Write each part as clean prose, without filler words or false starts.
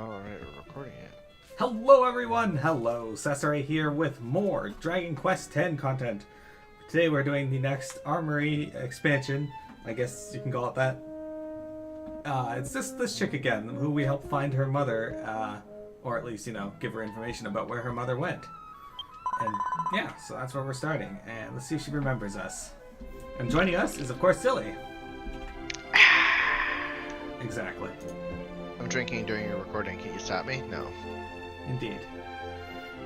Alright, we're recording it. Hello everyone! Hello, Cesare here with more Dragon Quest X content. Today we're doing the next armory expansion, I guess you can call it that. It's this chick again, who we helped find her mother, or at least, give her information about where her mother went. And yeah, so that's where we're starting, and let's see if she remembers us. And joining us is, of course, Silly. Exactly. I'm drinking during your recording. Can you stop me? No. Indeed.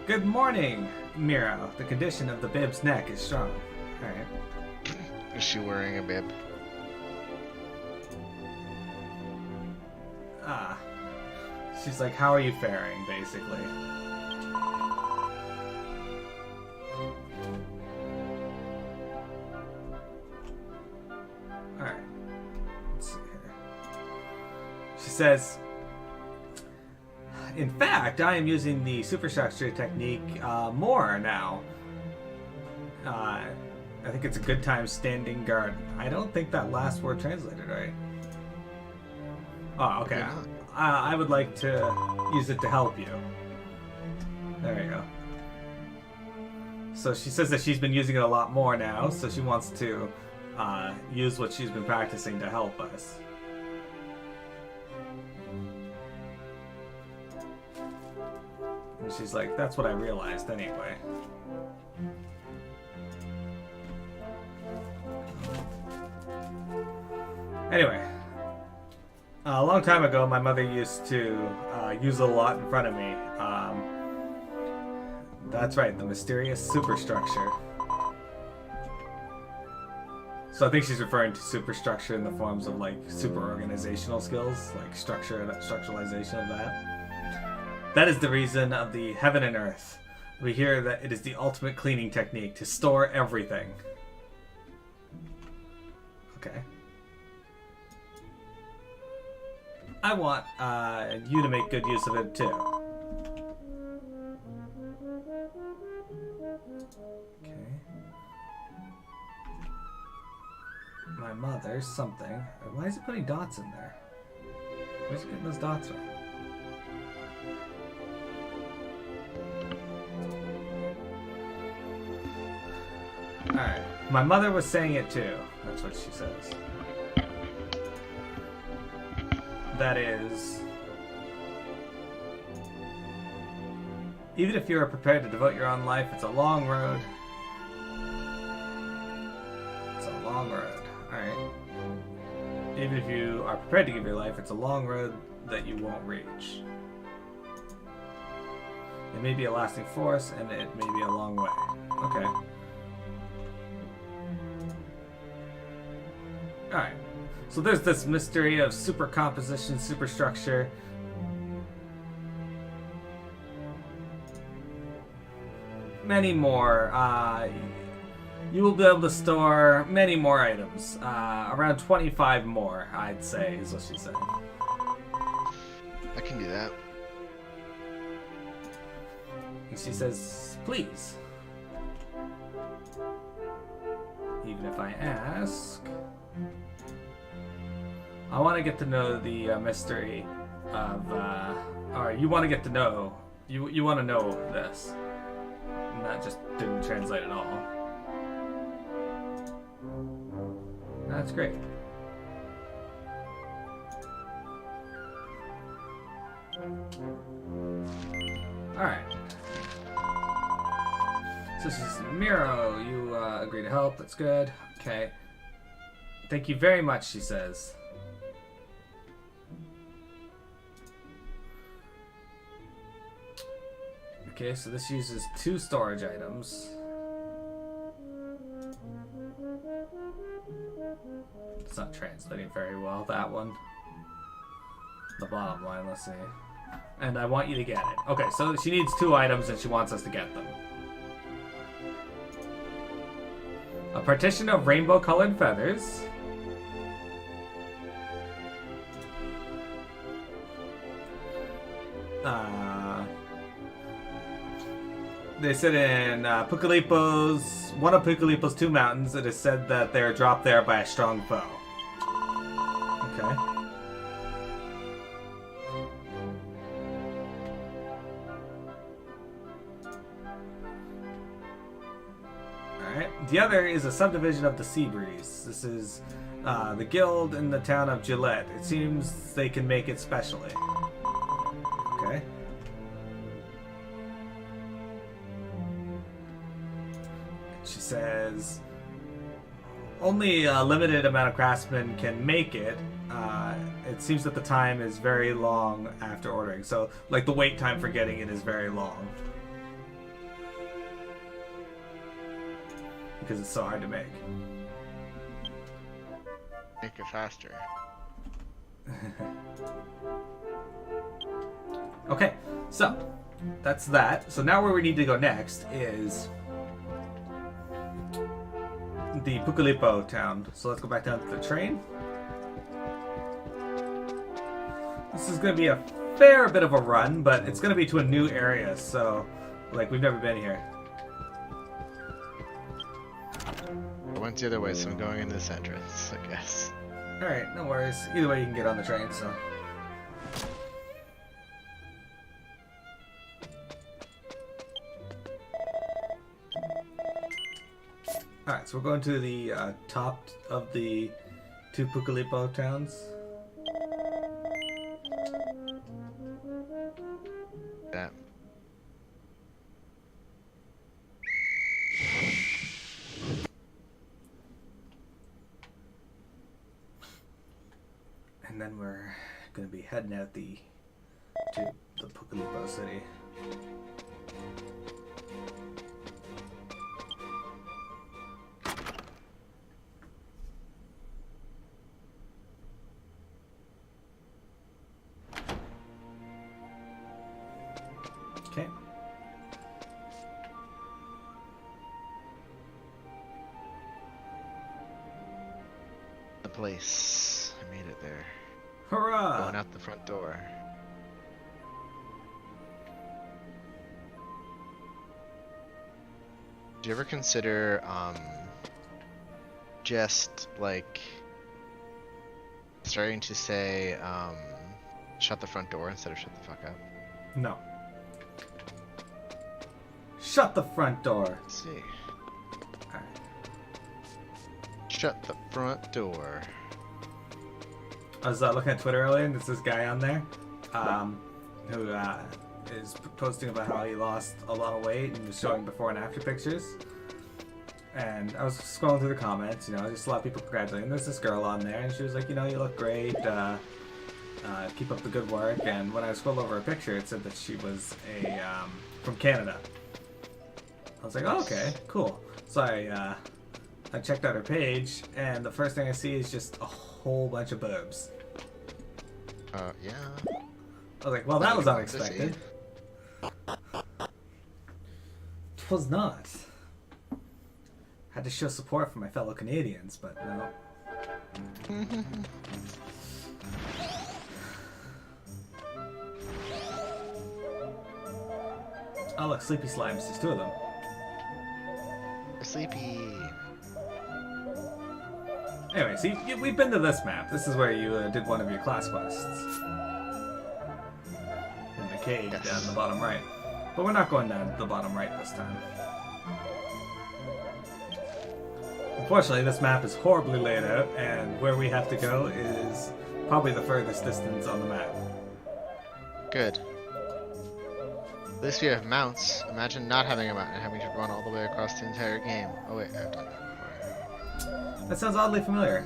Good morning, Miro. The condition of the bib's neck is strong. Alright. Is she wearing a bib? She's like, how are you faring, basically? Alright. Let's see here. She says, in fact, I am using the superstructure technique more now. I think it's a good time standing guard. I don't think that last word translated right. Oh, okay. I would like to use it to help you. There you go. So she says that she's been using it a lot more now, so she wants to use what she's been practicing to help us. And she's like, that's what I realized anyway. Anyway. A long time ago, my mother used to use it a lot in front of me. That's right, the mysterious superstructure. So I think she's referring to superstructure in the forms of like super organizational skills, like structuralization of that. That is the reason of the heaven and earth. We hear that it is the ultimate cleaning technique to store everything. Okay. I want you to make good use of it too. Okay. My mother, something. Why is it putting dots in there? Where's it getting those dots from? Alright. My mother was saying it too. That's what she says. That is, even if you are prepared to devote your own life, it's a long road. It's a long road. Alright. Even if you are prepared to give your life, it's a long road that you won't reach. It may be a lasting force, and it may be a long way. Okay. Alright. So there's this mystery of supercomposition, superstructure. Many more. You will be able to store many more items. Around 25 more, I'd say, is what she said. I can do that. And she says, please. Even if I ask... I want to get to know the mystery of, or you want to get to know, you want to know this. And that just didn't translate at all. That's great. Alright. So she says, Miro, you agree to help, that's good. Okay. Thank you very much, she says. Okay, so this uses 2 storage items. It's not translating very well, that one. The bottom line, let's see. And I want you to get it. Okay, so she needs 2 items and she wants us to get them. A partition of rainbow-colored feathers. They sit in Pucalipo's, one of Pucalipo's 2 mountains. It is said that they are dropped there by a strong foe. Okay. The other is a subdivision of the Seabreeze. This is the guild in the town of Gillette. It seems they can make it specially. Okay. She says only a limited amount of craftsmen can make it. It seems that the time is very long after ordering. So, like, the wait time for getting it is very long. Because it's so hard to make. Make it faster. Okay, so that's that. So now where we need to go next is the Pucalipo town. So let's go back down to the train. This is going to be a fair bit of a run, but it's going to be to a new area, so like we've never been here. I went the other way, so I'm going in this entrance, I guess. Alright, no worries. Either way you can get on the train, so. Alright, so we're going to the top of the two Pucalipo towns. That. And then we're going to be heading out to the Pucalipo city. Okay. The place. I made it there. Hurrah! Going out the front door. Do you ever consider, just, like, starting to say, shut the front door instead of shut the fuck up? No. Shut the front door. Let's see. Alright. Shut the front door. I was looking at Twitter earlier, and there's this guy on there who is posting about how he lost a lot of weight and was showing before and after pictures. And I was scrolling through the comments, just a lot of people congratulating. There's this girl on there, and she was like, you look great. Keep up the good work. And when I scrolled over her picture, it said that she was from Canada. I was like, oh, okay, cool. So I checked out her page, and the first thing I see is just a whole bunch of boobs. Yeah. I was like, well, that was unexpected. Twas not. Had to show support for my fellow Canadians, but no. Oh, look, Sleepy Slimes. There's two of them. Sleepy. Anyway, see, we've been to this map. This is where you did one of your class quests. In the cave down the bottom right. But we're not going down the bottom right this time. Unfortunately, this map is horribly laid out, and where we have to go is probably the furthest distance on the map. Good. At least we have mounts. Imagine not having a mount and having to run all the way across the entire game. Oh wait, I've done that before. That sounds oddly familiar.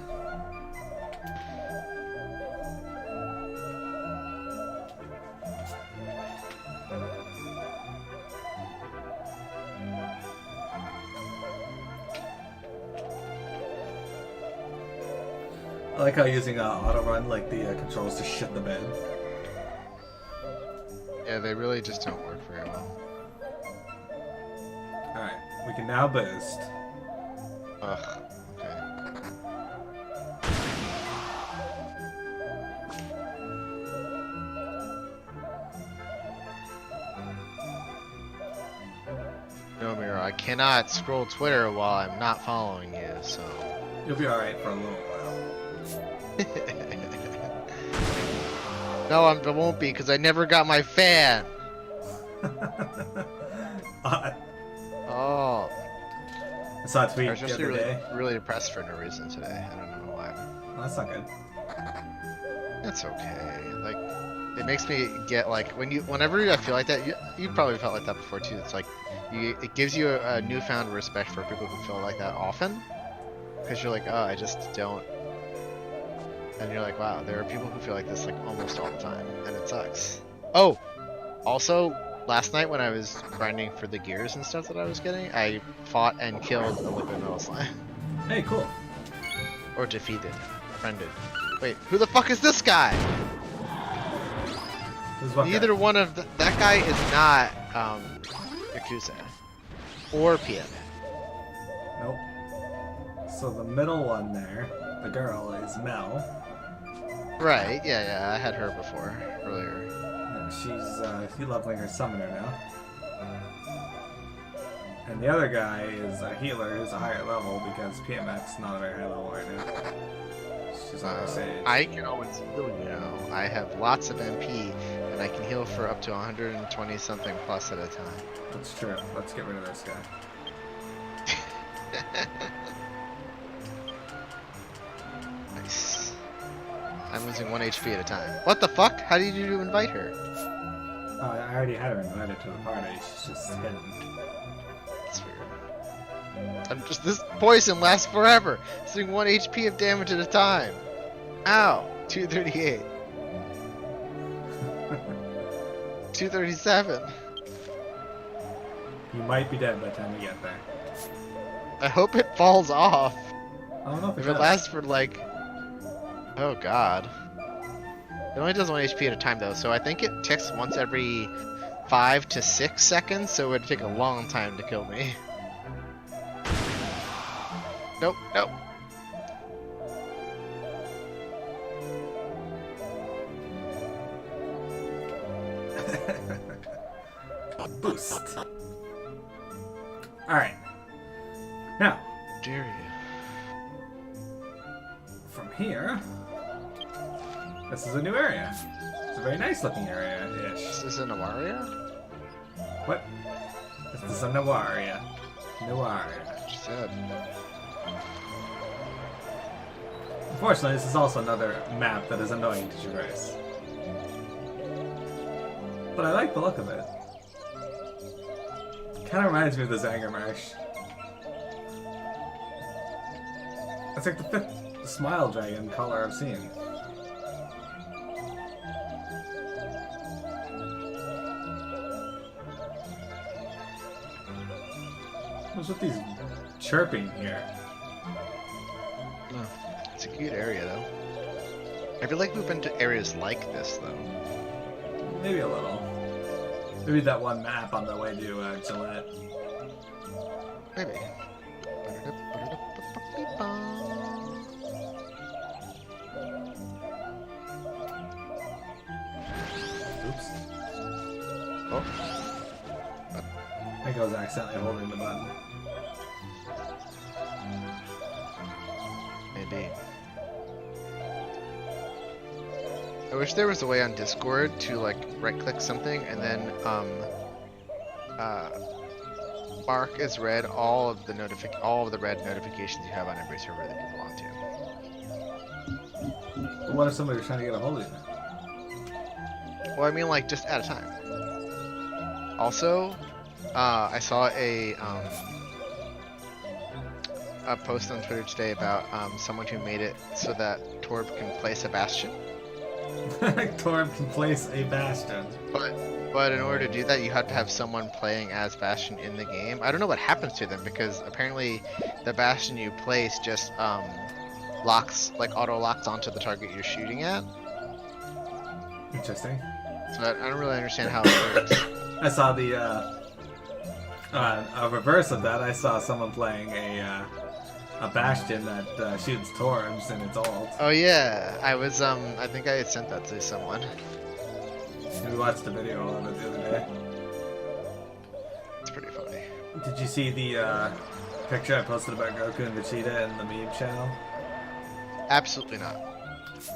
I like how using auto run, like the controls to shit the bed. Yeah, they really just don't work very well. Alright, we can now boost. Ugh. Okay. No, Miro, I cannot scroll Twitter while I'm not following you, so... You'll be alright for a little while. No, I won't be, because I never got my fan! Oh. I saw a tweet I was the just other really, day. really depressed for no reason today. I don't know why. Well, that's not good. That's okay. Like, it makes me get like whenever I feel like that. You probably felt like that before too. It's like it gives you a newfound respect for people who feel like that often, because you're like, oh, I just don't. And you're like, wow, there are people who feel like this like almost all the time, and it sucks. Oh, also, last night when I was grinding for the gears and stuff that I was getting, I fought and killed a liquid metal slime. Hey, cool. Or defeated. Friended. Wait, who the fuck is this guy? Who's what Neither guy? one of that guy is not Yakuza. Or PM. Nope. So the middle one there, the girl, is Mel. Right, yeah, I had her before, earlier. Yeah, she's leveling her summoner now. And the other guy is a healer who's a higher level because PMX not a very high level right now. She's on her stage. I can always heal, you know. I have lots of MP, and I can heal for up to 120 something plus at a time. That's true. Let's get rid of this guy. Nice. I'm losing 1 HP at a time. What the fuck? How did you invite her? Oh, I already had her invited to the party. She's just hidden. That's weird. This poison lasts forever. It's doing 1 HP of damage at a time. Ow. 238. 237. You might be dead by the time we get there. I hope it falls off. I don't know if If it it does. lasts for like... Oh god. It only does 1 HP at a time though, so I think it ticks once every 5 to 6 seconds, so it would take a long time to kill me. Nope, nope. Boost. Alright. Now, Dare you. from here, this is a new area. It's a very nice looking area-ish. This is an area? What? This is a new area. New area. She said. Unfortunately, this is also another map that is annoying to traverse. But I like the look of it. Kind of reminds me of the Zanger Marsh. It's like the 5th Smile Dragon color I've seen. What's with these chirping here? No, it's a cute area though. I feel like we've been to areas like this though. Maybe a little. Maybe that one map on the way to Gillette. Maybe. Oops. Oh, I think I was accidentally holding the button. maybe. I wish there was a way on Discord to like right-click something and then mark as read all of the red notifications you have on every server that you belong to. But what if somebody was trying to get a hold of you? Well, I mean, like, just at a time. Also, I saw a post on Twitter today about someone who made it so that Torb can place a bastion. Torb can place a bastion. But in order to do that, you have to have someone playing as Bastion in the game. I don't know what happens to them because apparently the Bastion you place just auto locks onto the target you're shooting at. Interesting. So I don't really understand how it works. I saw the a reverse of that. I saw someone playing a bastion that shoots Torbs in its ult. Oh yeah, I was I think I had sent that to someone. We watched the video of it the other day. It's pretty funny. Did you see the picture I posted about Goku and Vegeta in the meme channel? Absolutely not.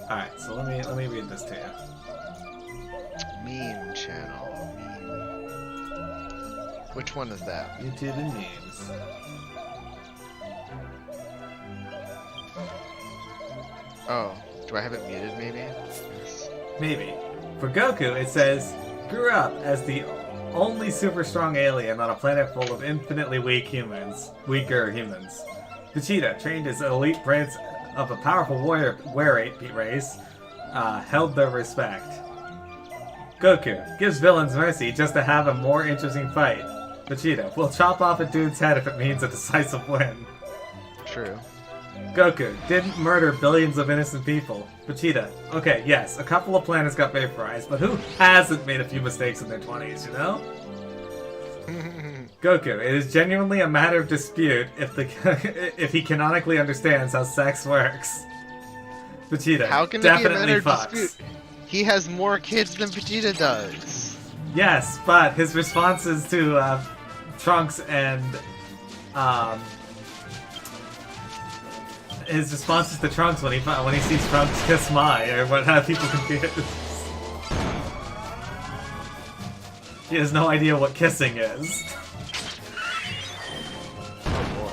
Alright, so let me read this to you. Meme channel. Meme. Which one is that? YouTube and memes. Oh, do I have it muted maybe? Yes. Maybe. For Goku, it says, grew up as the only super strong alien on a planet full of infinitely weaker humans. Vegeta, trained as elite prince of a powerful warrior race, held their respect. Goku gives villains mercy just to have a more interesting fight. Vegeta will chop off a dude's head if it means a decisive win. True. Goku didn't murder billions of innocent people. Vegeta, okay, yes, a couple of planets got vaporized, but who hasn't made a few mistakes in their 20s, you know? Goku, it is genuinely a matter of dispute if he canonically understands how sex works. Vegeta, How can it be a matter of dispute? He has more kids than Vegeta does. Yes, but his responses to Trunks and his responses to Trunks when he sees Trunks kiss Mai or what have people confused. He has no idea what kissing is. Oh boy.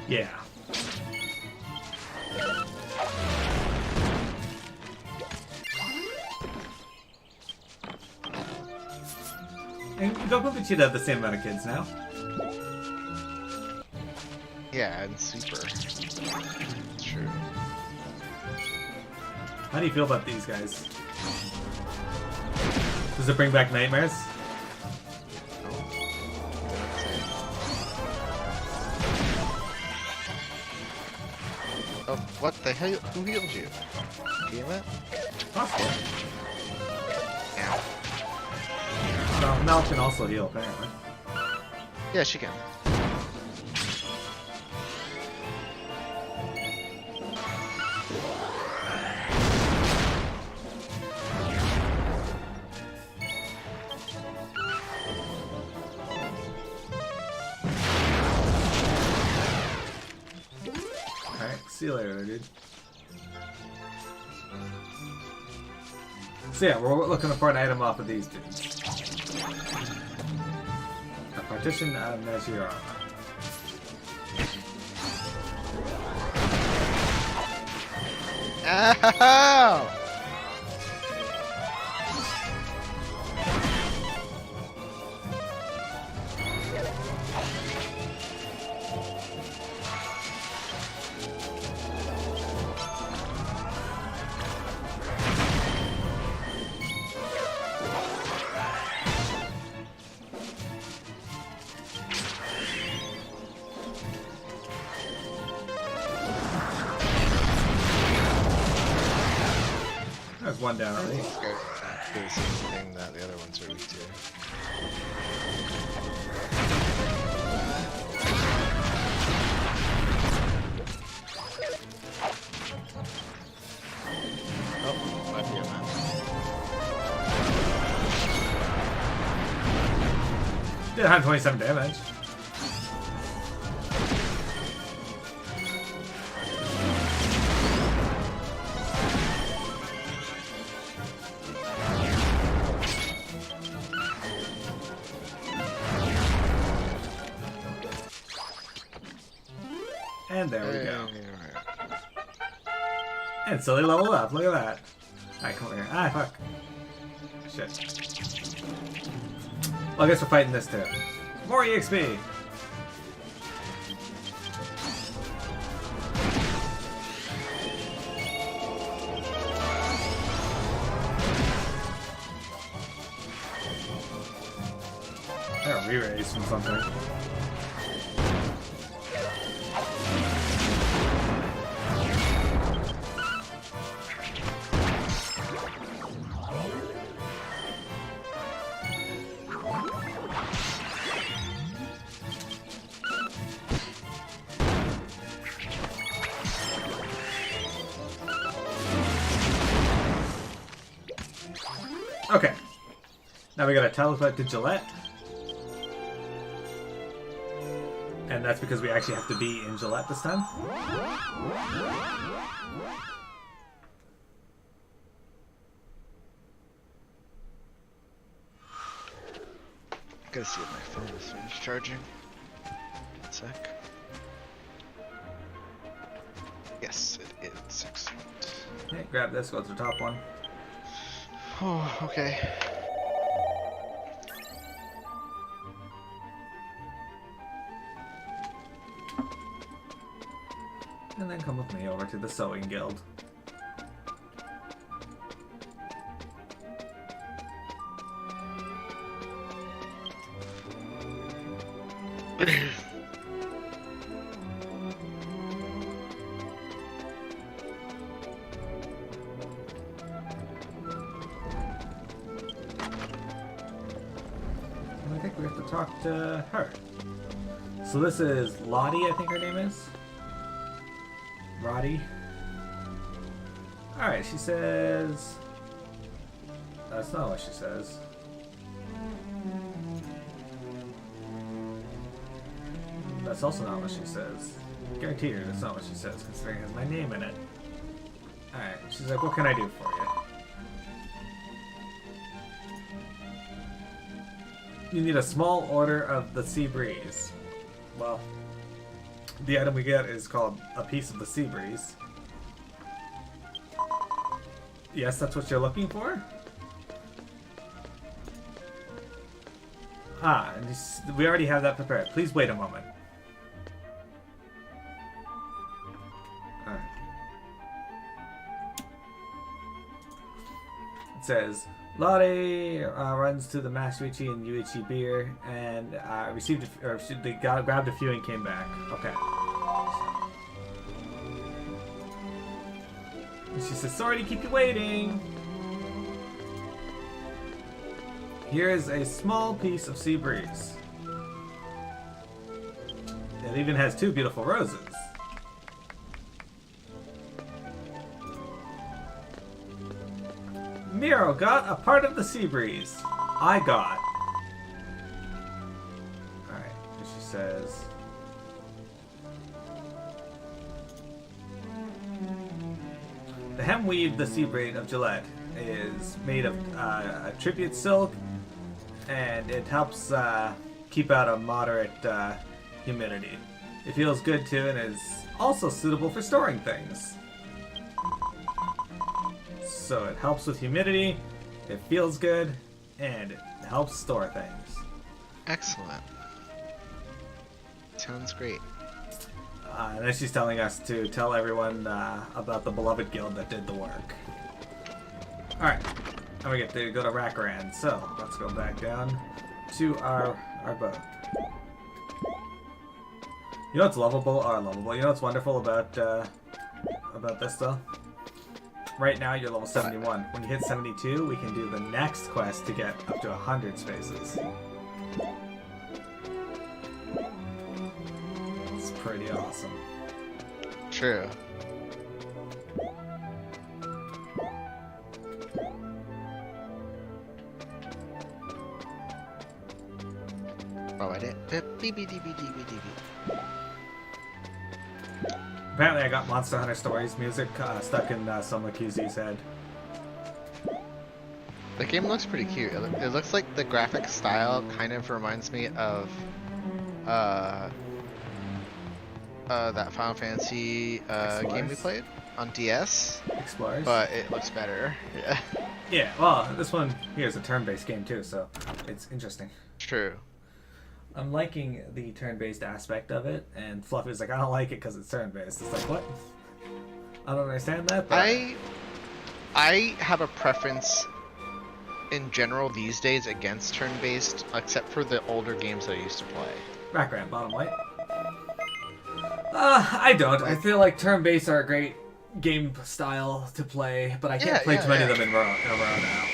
Yeah. And Goku and Vegeta have the same amount of kids now. Yeah, and Super. True. How do you feel about these guys? Does it bring back nightmares? Oh, what the hell? Who healed you? Tiamat? Possible. Ow. No, Mel can also heal, apparently. Yeah, she can. Alright, see you later, dude. So yeah, we're looking for an item off of these dudes. A partition measure armor. Ow! There's one down already. This guy do the same thing that the other ones are weak to. Oh, might be a man. Did 127 damage. And there we go. And silly leveled up, look at that. Alright, come over here. Ah, fuck. Shit. Well, I guess we're fighting this too. More EXP! I got re-raised from something. Okay. Now we gotta teleport to Gillette. And that's because we actually have to be in Gillette this time. Gotta see if my phone is finished charging. 1 sec. Yes, it is. Excellent. Hey, grab this, go to the top one. Oh, okay. And then come with me over to the sewing guild. I think we have to talk to her. So this is Lottie, I think her name is. Roddy. Alright, she says... That's not what she says. That's also not what she says. Guarantee you that's not what she says, considering it has my name in it. Alright, she's like, what can I do for you? You need a small order of the sea breeze. Well, the item we get is called a piece of the sea breeze. Yes, that's what you're looking for? Ah, and we already have that prepared. Please wait a moment. Alright. It says, Lottie runs to the Mashuichi and Yuichi beer and received, or they grabbed a few and came back. Okay. And she says, sorry to keep you waiting. Here is a small piece of sea breeze. It even has 2 beautiful roses. Miro got a part of the sea breeze. I got. Alright, she says... The hem weave, the sea braid of Gillette, is made of tribute silk, and it helps keep out a moderate humidity. It feels good too, and is also suitable for storing things. So it helps with humidity, it feels good, and it helps store things. Excellent. Sounds great. And then she's telling us to tell everyone about the beloved guild that did the work. Alright, now we get to go to Rakaran, so let's go back down to our boat. You know what's lovable? You know what's wonderful about this though? Right now you're level 71. When you hit 72, we can do the next quest to get up to 100 spaces. It's pretty awesome. True. Oh, I did. Apparently I got Monster Hunter Stories music stuck in some QZ's head. The game looks pretty cute. It looks like the graphic style kind of reminds me of that Final Fantasy game we played on DS. Explorers. But it looks better. Yeah. Yeah, well, this one here is a turn-based game too, so it's interesting. True. I'm liking the turn-based aspect of it, and Fluffy's like, I don't like it because it's turn-based. It's like, what? I don't understand that. But... I have a preference in general these days against turn-based, except for the older games I used to play. Background, bottom right. I don't. I feel like turn-based are a great game style to play, but I can't play too many of them in a row now.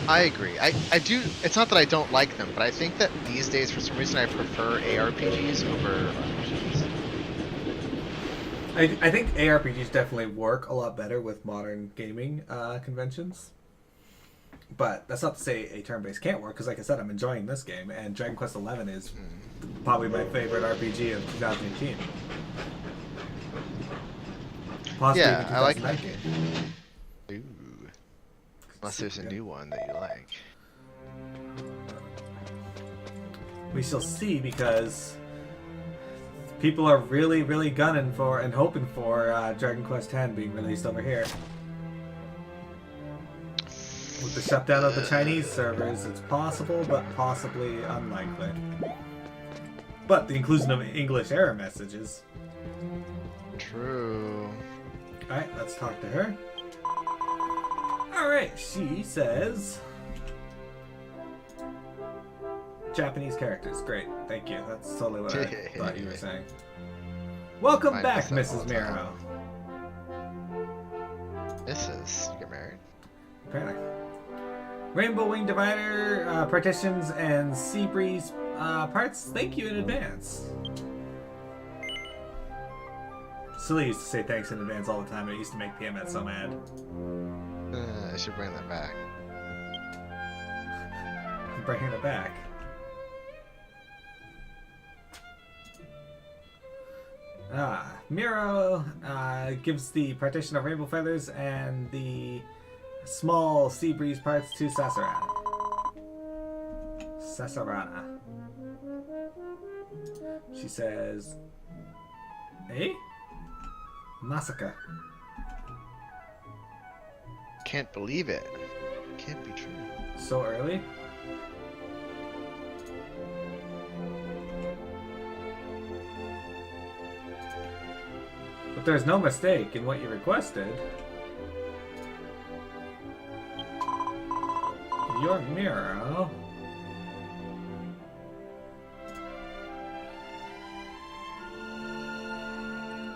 I agree. I do. It's not that I don't like them, but I think that these days, for some reason, I prefer ARPGs over RPGs. I think ARPGs definitely work a lot better with modern gaming conventions. But that's not to say a turn-based can't work, because like I said, I'm enjoying this game, and Dragon Quest XI is probably my favorite RPG of 2018. Possibly yeah, I like that 2019. game. Ooh. Unless there's a new one that you like. We shall see, because people are really, really gunning for and hoping for Dragon Quest X being released over here. With the shutdown of the Chinese servers, it's possible, but possibly unlikely. But the inclusion of English error messages. True. Alright, let's talk to her. Alright, she says... Japanese characters, great, thank you. That's totally what I thought you were saying. Welcome back, Mrs. Miro. Mrs. You get married? Apparently. Rainbow Wing Divider, partitions, and Sea Breeze parts, thank you in advance. Silly used to say thanks in advance all the time, and it used to make PMS so mad. I should bring that back. I'm bringing it back. Miro gives the partition of rainbow feathers and the small sea breeze parts to Sasarana. She says, "Eh? Masaka." Can't believe it. Can't be true. So early? But there's no mistake in what you requested. Your Miro.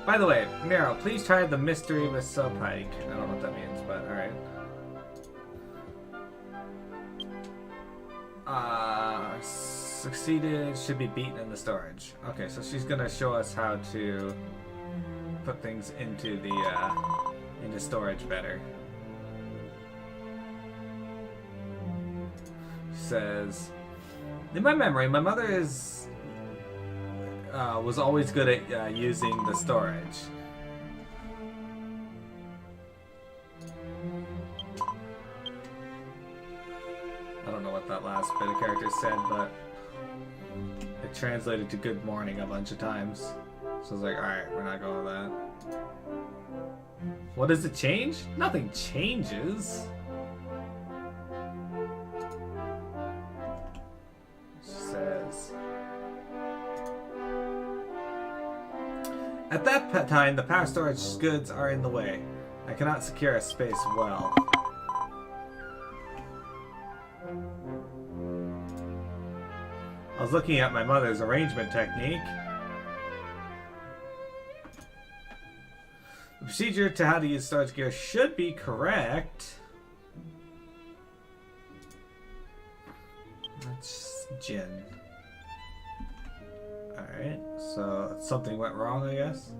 By the way, Miro, please try the mystery with Pike. I don't know what that means, but alright. Succeeded, should be beaten in the storage. Okay, so she's gonna show us how to put things into the into storage better. She says, in my memory, my mother was always good at using the storage. I don't know what that last bit of character said, but it translated to good morning a bunch of times. So I was like, alright, we're not going with that. What does it change? Nothing changes. She says, at that time, the power storage goods are in the way. I cannot secure a space well. I was looking at my mother's arrangement technique. The procedure to how to use storage gear should be correct. That's Jin. Alright, so something went wrong, I guess.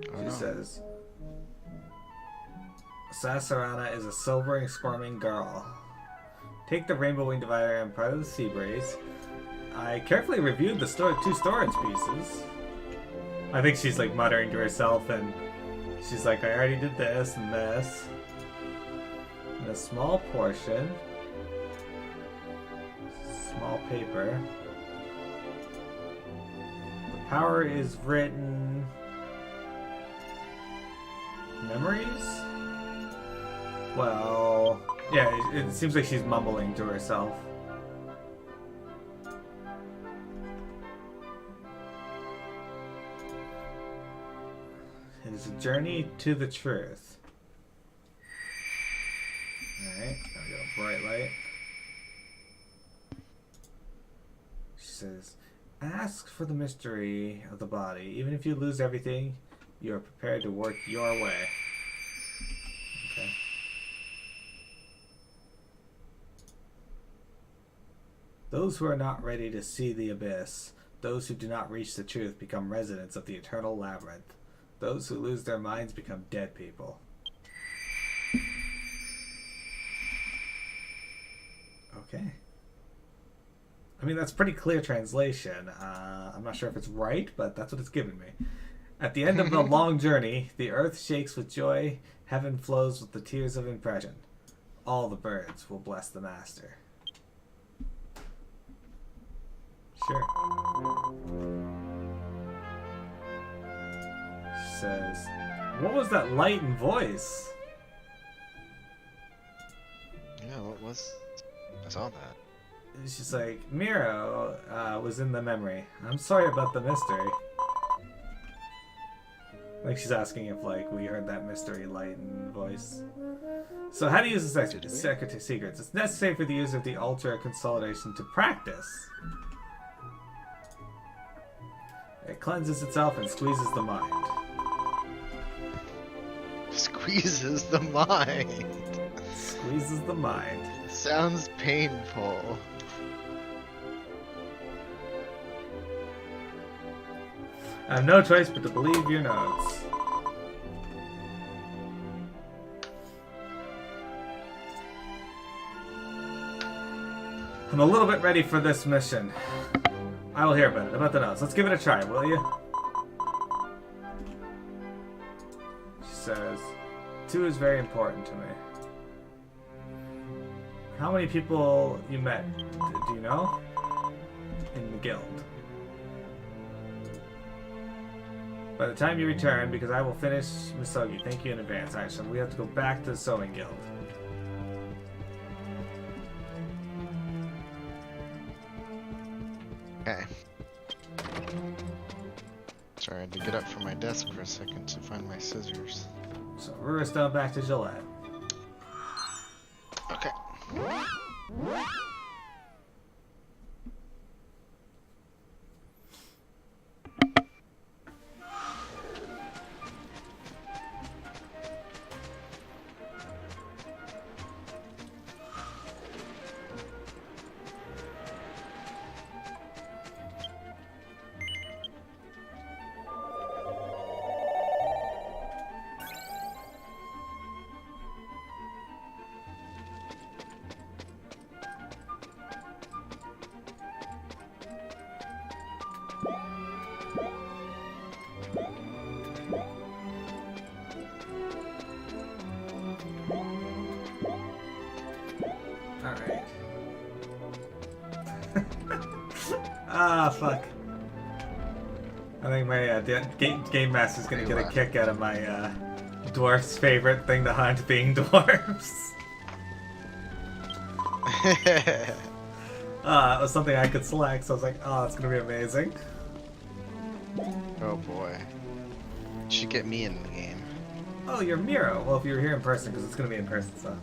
She says, Sasarana is a sobering, squirming girl. Take the Rainbow Wing Divider and part of the Sea Breeze. I carefully reviewed the two storage pieces. I think she's like muttering to herself, and she's like, I already did this and this. And a small portion. Small paper. The power is written... Memories? Well... yeah, it seems like she's mumbling to herself. It is a journey to the truth. Alright, now we got a bright light. She says, ask for the mystery of the body. Even if you lose everything, you are prepared to work your way. Okay. Those who are not ready to see the abyss, those who do not reach the truth, become residents of the eternal labyrinth. Those who lose their minds become dead people. Okay. I mean, that's pretty clear translation. I'm not sure if it's right, but that's what it's giving me. At the end of the long journey, the earth shakes with joy, heaven flows with the tears of impression. All the birds will bless the master. Sure. She says, what was that light and voice? Yeah, what was... I saw that. She's like, Miro was in the memory. I'm sorry about the mystery. Like she's asking if like we heard that mystery light and voice. So how to use the secrets. It's necessary for the user of the Ultra Consolidation to practice. It cleanses itself and squeezes the mind. Squeezes the mind. Squeezes the mind. Sounds painful. I have no choice but to believe your notes. I'm a little bit ready for this mission. I will hear about it, about the notes. Let's give it a try, will you? She says, 2 is very important to me. How many people you met, do you know? In the guild. By the time you return, because I will finish Misogi. Thank you in advance. Alright, so we have to go back to the sewing guild. Okay. Sorry, I had to get up from my desk for a second to find my scissors. So we're still back to Gillette. Okay. Alright. Ah, fuck. I think my game master's gonna get a kick out of my dwarf's favorite thing to hunt, being dwarfs. It was something I could select, so I was like, oh, that's gonna be amazing. Oh boy. Should get me in the game. Oh, you're Miro. Well, if you were here in person, because it's gonna be in person, so.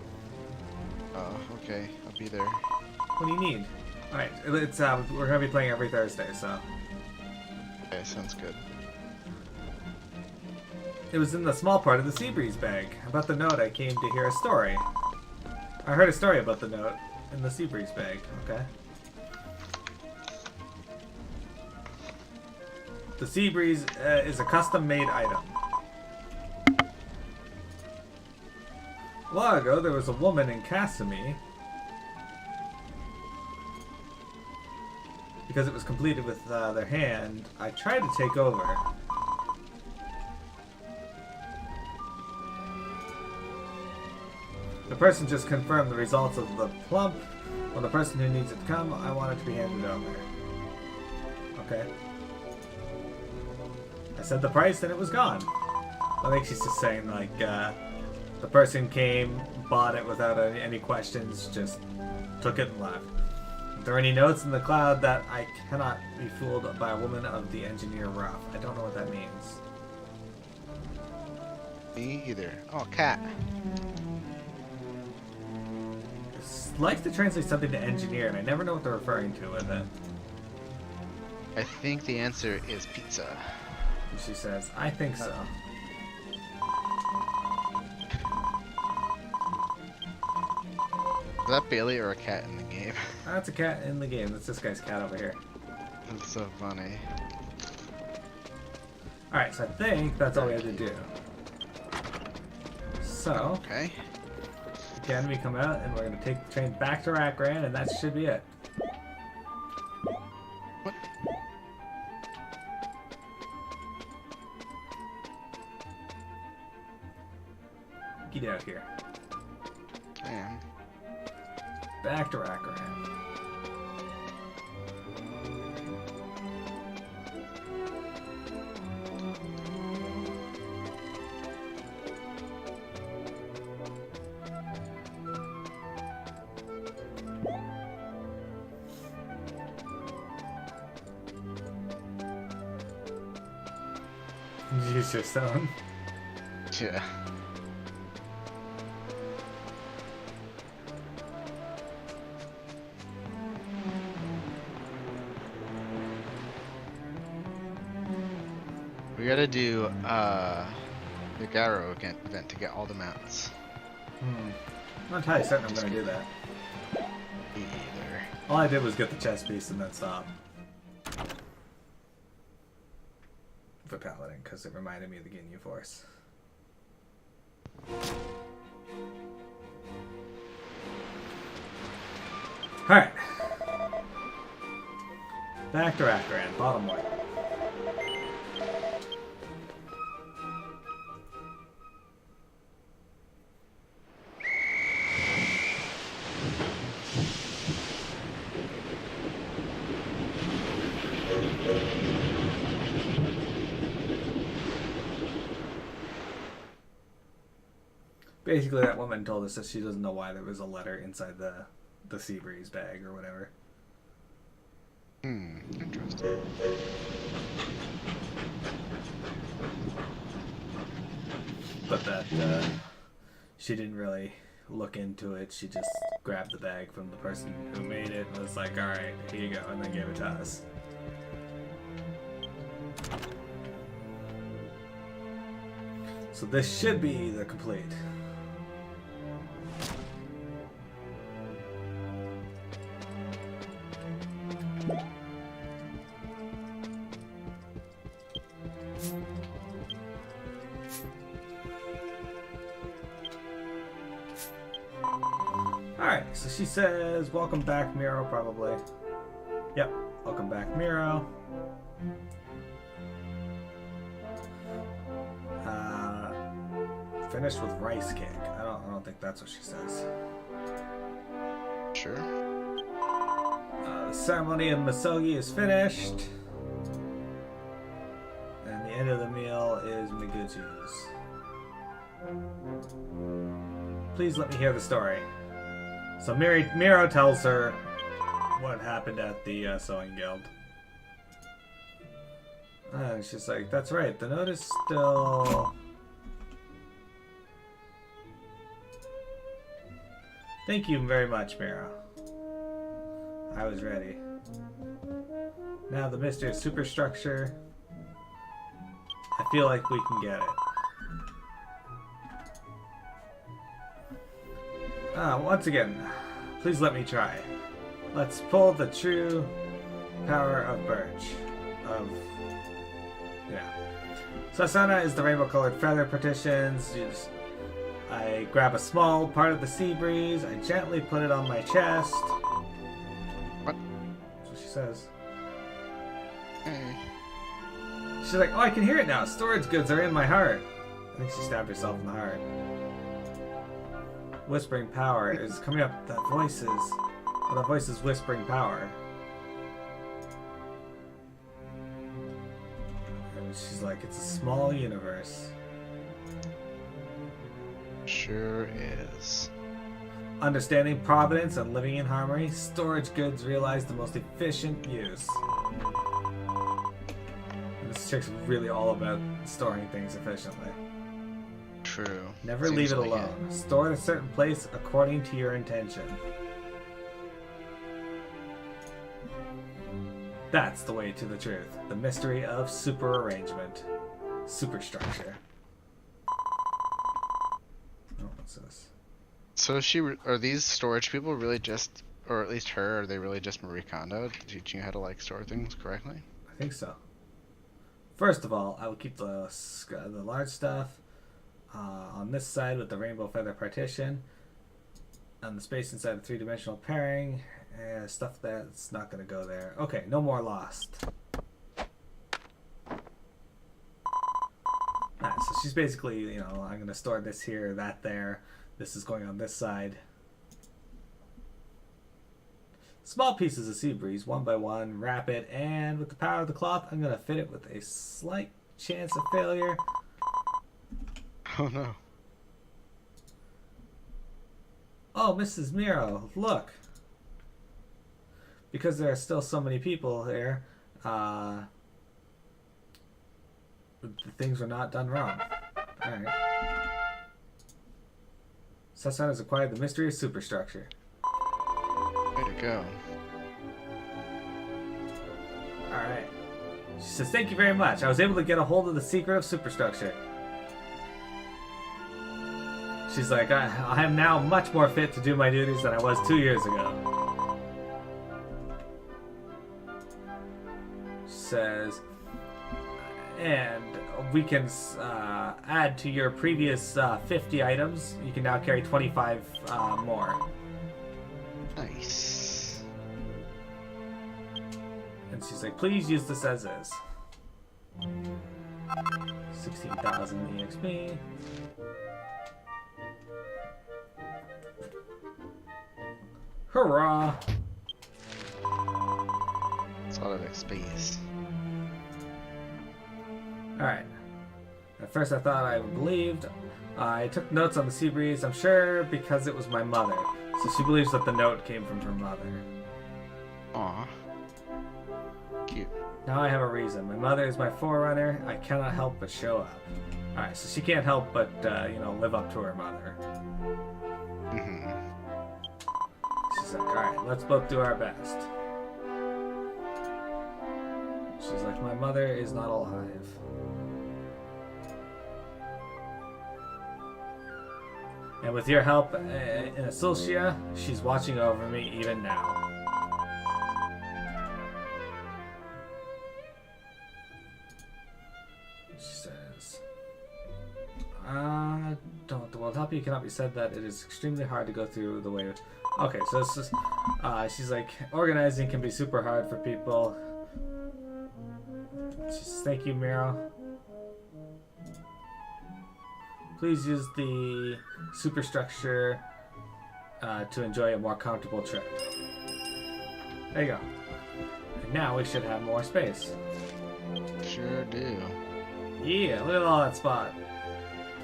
Oh, okay. I'll be there. What do you need? Alright, it's we're gonna be playing every Thursday, so. Okay, sounds good. It was in the small part of the Seabreeze bag. About the note, I came to hear a story. I heard a story about the note in the Seabreeze bag. Okay. The Seabreeze is a custom-made item. A while ago, there was a woman in Casimir. Because it was completed with their hand, I tried to take over. The person just confirmed the results of the plump. Well, the person who needs it to come, I want it to be handed over. Okay. I said the price and it was gone. I think she's just saying, like, the person came, bought it without any questions, just took it and left. Are there any notes in the cloud that I cannot be fooled by a woman of the engineer rough? I don't know what that means. Me either. Oh, cat. It likes to translate something to engineer, and I never know what they're referring to with it. I think the answer is pizza. And she says, I think so. Is that Bailey or a cat in the game? That's a cat in the game. That's this guy's cat over here. That's so funny. Alright, so I think that's all we have to do. So, Okay. again, we come out and we're going to take the train back to Rakran, and that should be it. What? Get out here. I am. Back to Rakran. Use your stone. Yeah. We gotta do the Gyro event to get all the mounts. I'm not entirely certain I'm gonna do that. Me either. All I did was get the chest piece and then stop. For Paladin, because it reminded me of the Ginyu Force. Alright. Back to Akran, bottom one. Basically, that woman told us that she doesn't know why there was a letter inside the sea breeze bag or whatever. Interesting. But that she didn't really look into it. She just grabbed the bag from the person who made it and was like, "All right, here you go," and then gave it to us. So this should be the complete. Alright, so she says, welcome back, Miro, probably. Yep, welcome back, Miro. Finished with rice cake. I don't think that's what she says. Sure. The ceremony of Misogi is finished. And the end of the meal is Miguchi's. Please let me hear the story. So Miro tells her what happened at the sewing guild. And she's like, that's right, the note is still... Thank you very much, Miro. I was ready. Now the mystery of superstructure. I feel like we can get it. Once again, please let me try. Let's pull the true power of Birch. Sasana is the rainbow-colored feather partitions. I grab a small part of the sea breeze. I gently put it on my chest. What? That's what she says. Hey. She's like, oh, I can hear it now. Storage goods are in my heart. I think she stabbed herself in the heart. Whispering power is coming up. That voice is whispering power. And she's like, it's a small universe. Sure is. Understanding providence and living in harmony, storage goods realize the most efficient use. And this chick's really all about storing things efficiently. True. Never leave it alone. Store in a certain place according to your intention. That's the way to the truth. The mystery of super arrangement. Superstructure. Oh, what's this? So are these storage people really just, or at least her, are they really just Marie Kondo teaching you how to like store things correctly? I think so. First of all, I will keep the large stuff on this side with the rainbow feather partition. On the space inside the three-dimensional pairing, stuff that's not going to go there. Okay, no more lost. Alright, so she's basically, I'm going to store this here, that there. This is going on this side. Small pieces of sea breeze, one by one, wrap it, and with the power of the cloth, I'm going to fit it with a slight chance of failure. Oh no. Oh, Mrs. Miro, look. Because there are still so many people here, things were not done wrong. Alright. Sassan has acquired the mysterious superstructure. Way to go. Alright. She says, thank you very much. I was able to get a hold of the secret of superstructure. She's like, I am now much more fit to do my duties than I was 2 years ago. She says, and we can add to your previous 50 items. You can now carry 25 more. Nice. And she's like, please use this as is. 16,000 EXP. Hurrah! It's a lot of XPs. Alright. At first I thought I believed. I took notes on the sea breeze, I'm sure because it was my mother. So she believes that the note came from her mother. Aw. Cute. Now I have a reason. My mother is my forerunner. I cannot help but show up. Alright, so she can't help but, live up to her mother. Mm-hmm. She's like, alright, let's both do our best. She's like, my mother is not alive. And with your help in Asilcia, she's watching over me even now. She says, don't the world help you? It cannot be said that it is extremely hard to go through the way. Okay, so it's just, she's like, organizing can be super hard for people. She says, thank you, Miro. Please use the superstructure to enjoy a more comfortable trip. There you go. And now we should have more space. Sure do. Yeah, look at all that spot.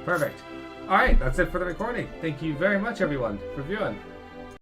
Perfect. Alright, that's it for the recording. Thank you very much, everyone, for viewing.